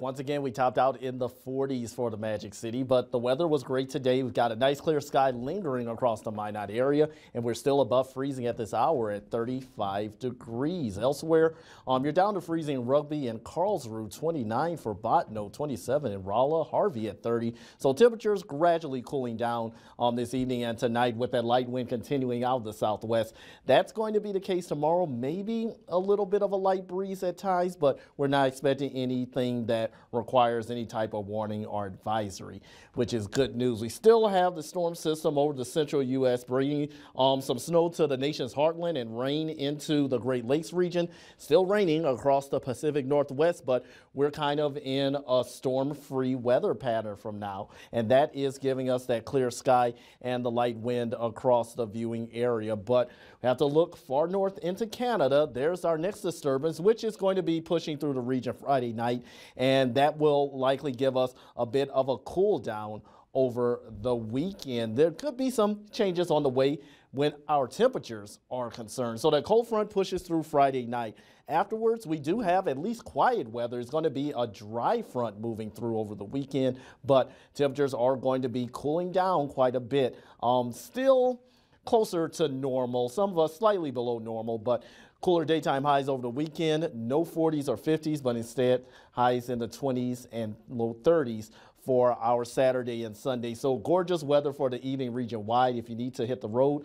Once again, we topped out in the 40s for the Magic City, but the weather was great today. We've got a nice clear sky lingering across the Minot area, and we're still above freezing at this hour at 35 degrees. Elsewhere, you're down to freezing in Rugby and Karlsruhe, 29 for Botno, 27 in Rolla, Harvey at 30. So temperatures gradually cooling down this evening and tonight with that light wind continuing out of the southwest. That's going to be the case tomorrow. Maybe a little bit of a light breeze at times, but we're not expecting anything that requires any type of warning or advisory, which is good news. We still have the storm system over the central U.S. bringing some snow to the nation's heartland and rain into the Great Lakes region. Still raining across the Pacific Northwest, but we're kind of in a storm-free weather pattern from now, and that is giving us that clear sky and the light wind across the viewing area. But we have to look far north into Canada. There's our next disturbance, which is going to be pushing through the region Friday night, and that will likely give us a bit of a cool down over the weekend. There could be some changes on the way when our temperatures are concerned. So that cold front pushes through Friday night. Afterwards, we do have at least quiet weather. It's going to be a dry front moving through over the weekend, but temperatures are going to be cooling down quite a bit. Still closer to normal, some of us slightly below normal, but cooler daytime highs over the weekend. No 40s or 50s, but instead highs in the 20s and low 30s for our Saturday and Sunday. So gorgeous weather for the evening region wide. If you need to hit the road,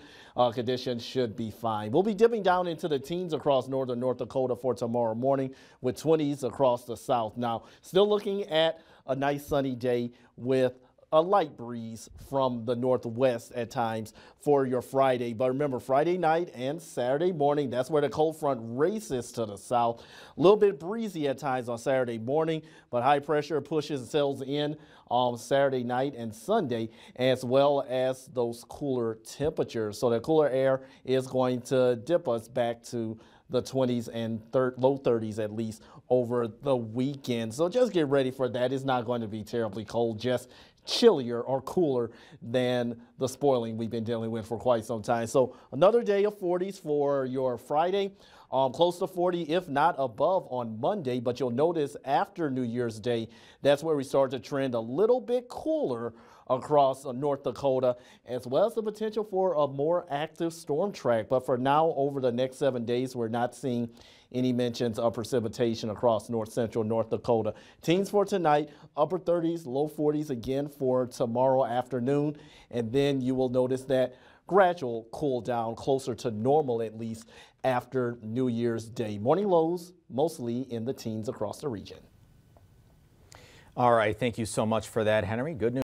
conditions should be fine. We'll be dipping down into the teens across northern North Dakota for tomorrow morning with 20s across the south. Now, still looking at a nice sunny day with a light breeze from the northwest at times for your Friday. But remember, Friday night and Saturday morning, that's where the cold front races to the south. A little bit breezy at times on Saturday morning, but high pressure pushes and settles in on Saturday night and Sunday, as well as those cooler temperatures. So the cooler air is going to dip us back to the 20s and low 30s at least over the weekend. So just get ready for that. It's not going to be terribly cold, just chillier or cooler than the spoiling we've been dealing with for quite some time. So another day of 40s for your Friday, close to 40, if not above on Monday. But you'll notice after New Year's Day, that's where we start to trend a little bit cooler across North Dakota, as well as the potential for a more active storm track. But for now, over the next 7 days, we're not seeing any mentions of precipitation across north central North Dakota. Teens for tonight, upper 30s, low 40s again for tomorrow afternoon. And then you will notice that gradual cool down closer to normal, at least after New Year's Day. Morning lows mostly in the teens across the region. All right. Thank you so much for that, Henry. Good news.